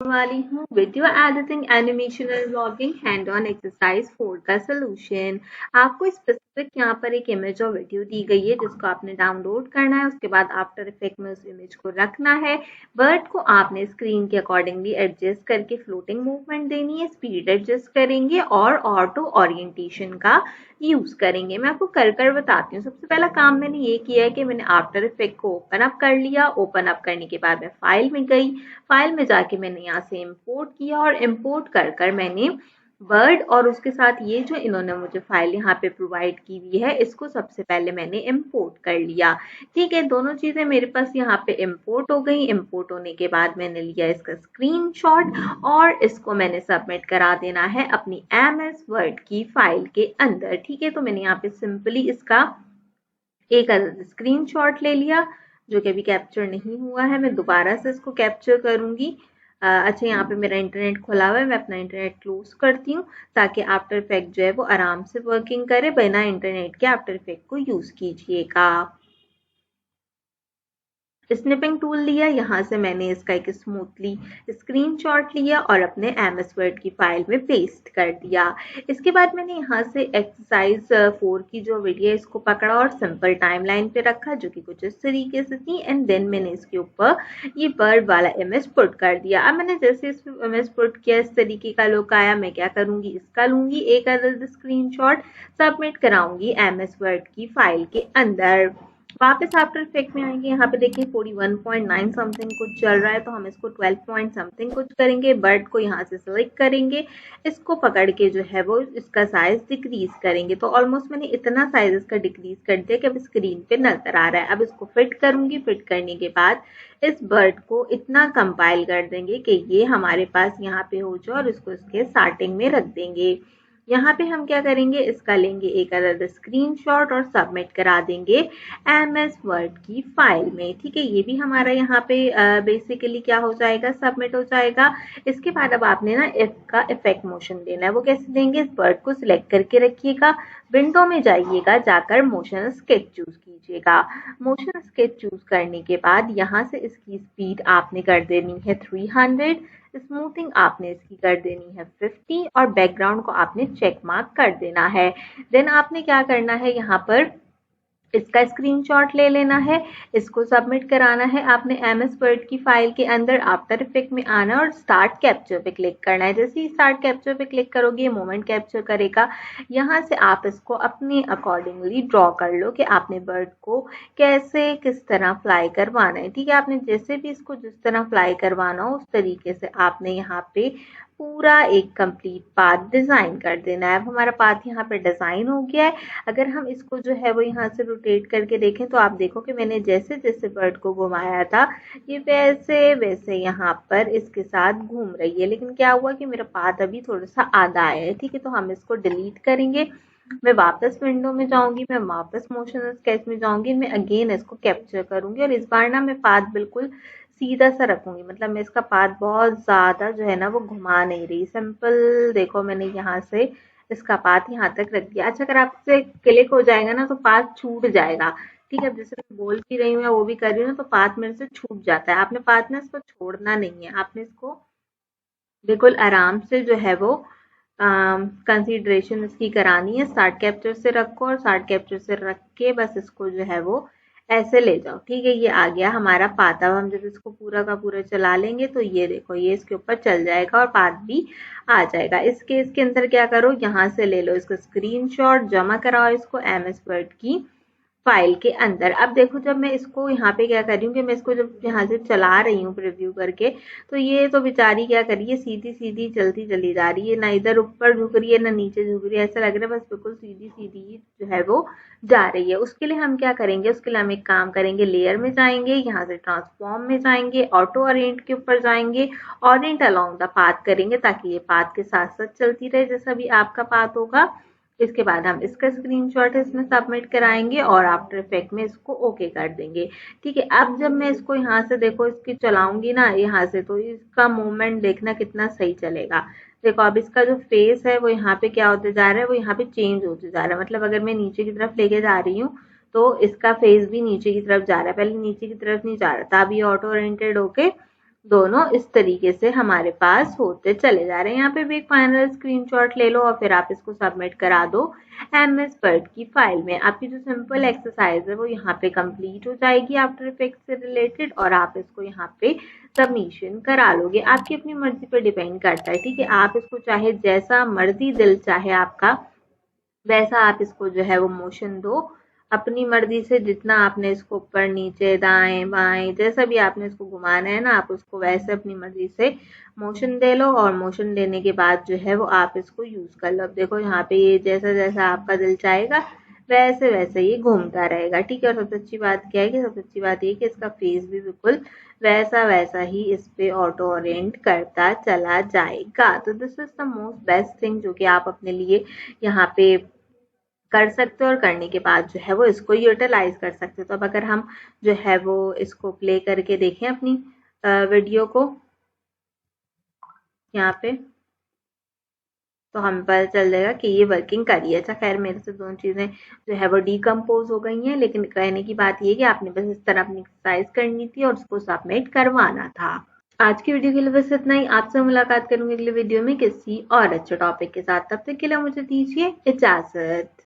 वाली हूँ video editing animation and vlogging hand on exercise 4 का सोल्यूशन। आपको स्पेसिफिक यहाँ पर एक इमेज और वीडियो दी गई है जिसको आपने डाउनलोड करना है। उसके बाद आफ्टर इफेक्ट में उस इमेज को रखना है। बर्ड को आपने स्क्रीन के अकॉर्डिंगली एडजस्ट करके फ्लोटिंग मूवमेंट देनी है, स्पीड एडजस्ट करेंगे और ऑटो ओरिएंटेशन का यूज करेंगे। मैं आपको कर बताती हूँ। सबसे पहला काम मैंने ये किया है कि मैंने आफ्टर इफेक्ट को ओपन अप कर लिया। ओपन अप करने के बाद मैं फाइल में गई। फाइल में जाके मैंने यहाँ से इंपोर्ट किया और इंपोर्ट कर मैंने वर्ड और उसके साथ ये जो इन्होंने मुझे फाइल यहाँ पे प्रोवाइड की हुई है इसको सबसे पहले मैंने इंपोर्ट कर लिया। ठीक है, दोनों चीजें मेरे पास यहाँ पे इंपोर्ट हो गई। इंपोर्ट होने के बाद मैंने लिया इसका स्क्रीनशॉट और इसको मैंने सबमिट करा देना है अपनी MS वर्ड की फाइल के अंदर। ठीक है, तो मैंने यहाँ पे सिंपली इसका एक स्क्रीनशॉट ले लिया जो कि अभी कैप्चर नहीं हुआ है। मैं दोबारा से इसको कैप्चर करूंगी। अच्छा, यहाँ पे मेरा इंटरनेट खुला हुआ है। मैं अपना इंटरनेट क्लोज करती हूँ ताकि आफ्टर इफेक्ट जो है वो आराम से वर्किंग करे। बिना इंटरनेट के आफ्टर इफेक्ट को यूज कीजिएगा। स्निपिंग टूल लिया, यहाँ से मैंने इसका एक स्मूथली स्क्रीनशॉट लिया और अपने MS वर्ड की फाइल में पेस्ट कर दिया। इसके बाद मैंने यहाँ से एक्सरसाइज 4 की जो वीडियो है इसको पकड़ा और सिंपल टाइमलाइन पे रखा जो कि कुछ इस तरीके से थी। एंड देन मैंने इसके ऊपर ये बर्ड वाला इमेज पुट कर दिया। अब मैंने जैसे इस इमेज पुट किया इस तरीके का लुक आया। मैं क्या करूंगी, इसका लूंगी एक अदर स्क्रीनशॉट, सबमिट कराऊंगी MS वर्ड की फाइल के अंदर। वापस आफ्टर इफेक्ट में आएंगे। यहाँ पे देखिए 41.9 समथिंग कुछ चल रहा है तो हम इसको 12 पॉइंट समथिंग कुछ करेंगे। बर्ड को यहाँ से सिलेक्ट करेंगे, इसको पकड़ के जो है वो इसका साइज डिक्रीज करेंगे। तो ऑलमोस्ट मैंने इतना साइज इसका डिक्रीज कर दिया कि अब स्क्रीन पे नजर आ रहा है। अब इसको फिट करूंगी। फिट करने के बाद इस बर्ड को इतना कंपाइल कर देंगे कि ये हमारे पास यहाँ पे हो जाए और इसको इसके स्टार्टिंग में रख देंगे। यहाँ पे हम क्या करेंगे, इसका लेंगे एक अलग स्क्रीनशॉट और सबमिट करा देंगे MS वर्ड की फाइल में। ठीक है, ये भी हमारा यहाँ पे बेसिकली क्या हो जाएगा, सबमिट हो जाएगा। इसके बाद अब आपने ना इफ का इफेक्ट मोशन देना है। वो कैसे देंगे, इस वर्ड को सिलेक्ट करके रखिएगा, विंडो में जाइएगा, जाकर मोशन स्केच चूज कीजिएगा। मोशन स्केच चूज करने के बाद यहाँ से इसकी स्पीड आपने कर देनी है 300, स्मूथिंग आपने इसकी कर देनी है 50 और बैकग्राउंड को आपने चेक मार्क कर देना है। देन आपने क्या करना है, यहाँ पर इसका स्क्रीनशॉट ले लेना है, इसको सबमिट कराना है आपने MS वर्ड की फाइल के अंदर। आफ्टर इफेक्ट में आना और स्टार्ट कैप्चर पे क्लिक करना है। जैसे ही स्टार्ट कैप्चर पे क्लिक करोगे ये मोमेंट कैप्चर करेगा। यहाँ से आप इसको अपने अकॉर्डिंगली ड्रॉ कर लो कि आपने बर्ड को कैसे किस तरह फ्लाई करवाना है। ठीक है, आपने जैसे भी इसको जिस तरह फ्लाई करवाना हो उस तरीके से आपने यहाँ पे पूरा एक कंप्लीट पाथ डिजाइन कर देना है। अब हमारा पाथ यहाँ पे डिजाइन हो गया है। अगर हम इसको जो है वो यहाँ से रोटेट करके देखें तो आप देखो कि मैंने जैसे जैसे बर्ड को घुमाया था ये वैसे वैसे यहाँ पर इसके साथ घूम रही है। लेकिन क्या हुआ कि मेरा पाथ अभी थोड़ा सा आधा आया है। ठीक है, तो हम इसको डिलीट करेंगे। मैं वापस विंडो में जाऊंगी, मैं वापस मोशन स्केच में जाऊंगी, मैं अगेन इसको कैप्चर करूंगी और इस बार ना मैं पाथ बिल्कुल सीधा सा रखूंगी। मतलब मैं इसका पाथ बहुत ज्यादा जो है ना वो घुमा नहीं रही। सिंपल देखो मैंने यहाँ से इसका पाथ यहाँ तक रख दिया। अच्छा, अगर आपसे क्लिक हो जाएगा ना तो पाथ छूट जाएगा। ठीक है, जैसे मैं बोल भी रही हूँ या वो भी कर रही हूँ ना तो पाथ मेरे से छूट जाता है। आपने पाथ ना इसको छोड़ना नहीं है, आपने इसको बिल्कुल आराम से जो है वो कंसीडरेशन इसकी करानी है। स्टार्ट कैप्चर से रखो और स्टार्ट कैप्चर से रख के बस इसको जो है वो ऐसे ले जाओ। ठीक है, ये आ गया हमारा पाथ। अब हम जब इसको पूरा का पूरा चला लेंगे तो ये देखो ये इसके ऊपर चल जाएगा और पाथ भी आ जाएगा। इस केस के अंदर क्या करो, यहाँ से ले लो इसका स्क्रीनशॉट, जमा कराओ इसको MS वर्ड की फाइल के अंदर। अब देखो जब मैं इसको यहाँ पे क्या कर रही हूँ कि मैं इसको जब यहाँ से चला रही हूँ प्रिव्यू करके तो ये तो बेचारी क्या कर रही है, सीधी सीधी चलती चली जा रही है। ना इधर ऊपर झुक रही है ना नीचे झुक रही है, ऐसा लग रहा है बस बिल्कुल सीधी सीधी जो है वो जा रही है। उसके लिए हम क्या करेंगे, उसके लिए हम एक काम करेंगे, लेयर में जाएंगे, यहाँ से ट्रांसफॉर्म में जाएंगे, ऑटो ओरिएंट के ऊपर जाएंगे, ओरिएंट अलोंग द पाथ करेंगे ताकि ये पाथ के साथ साथ चलती रहे जैसा भी आपका पाथ होगा। इसके बाद हम इसका स्क्रीनशॉट इसमें सबमिट कराएंगे और आफ्टर इफेक्ट में इसको ओके कर देंगे। ठीक है, अब जब मैं इसको यहाँ से देखो इसकी चलाऊंगी ना यहाँ से तो इसका मूवमेंट देखना कितना सही चलेगा। देखो अब इसका जो फेस है वो यहाँ पे क्या होते जा रहा है, वो यहाँ पे चेंज होते जा रहा है। मतलब अगर मैं नीचे की तरफ लेके जा रही हूँ तो इसका फेस भी नीचे की तरफ जा रहा है, पहले नीचे की तरफ नहीं जा रहा था। अब ये ऑटो ओरिएंटेड होके दोनों इस तरीके से हमारे पास होते चले जा रहे हैं। यहाँ पे भी एक फाइनल स्क्रीनशॉट ले लो और फिर आप इसको सबमिट करा दो एमएस वर्ड की फाइल में। आपकी जो सिंपल एक्सरसाइज है वो यहाँ पे कंप्लीट हो जाएगी आफ्टर इफेक्ट से रिलेटेड, और आप इसको यहाँ पे सबमिशन करा लोगे। आपकी अपनी मर्जी पर डिपेंड करता है, ठीक है। आप इसको चाहे जैसा मर्जी दिल चाहे आपका वैसा आप इसको जो है वो मोशन दो अपनी मर्जी से। जितना आपने इसको ऊपर नीचे दाएं बाएं जैसा भी आपने इसको घुमाना है ना, आप उसको वैसे अपनी मर्जी से मोशन दे लो, और मोशन देने के बाद जो है वो आप इसको यूज कर लो। अब देखो यहाँ पे ये जैसा जैसा आपका दिल चाहेगा वैसे वैसे ये घूमता रहेगा, ठीक है। और सबसे अच्छी बात क्या है कि सबसे अच्छी बात ये कि इसका फेस भी बिल्कुल वैसा वैसा ही इस पे ऑटो ओरिएंट करता चला जाएगा। तो this is the most best thing जो कि आप अपने लिए यहाँ पे कर सकते हो, और करने के बाद जो है वो इसको यूटिलाइज कर सकते हो। तो अब अगर हम जो है वो इसको प्ले करके देखें अपनी वीडियो को यहाँ पे, तो हम पता चल जाएगा कि ये वर्किंग कर रही है। अच्छा खैर मेरे से दोनों चीज़ें जो है वो डिकम्पोज हो गई हैं, लेकिन कहने की बात ये कि आपने बस इस तरह अपनी एक्सरसाइज करनी थी और उसको सबमिट करवाना था। आज की वीडियो के लिए बस इतना ही। आपसे मुलाकात करूंगी अगले वीडियो में किसी और अच्छे टॉपिक के साथ। तब तक के लिए मुझे दीजिए इजाजत।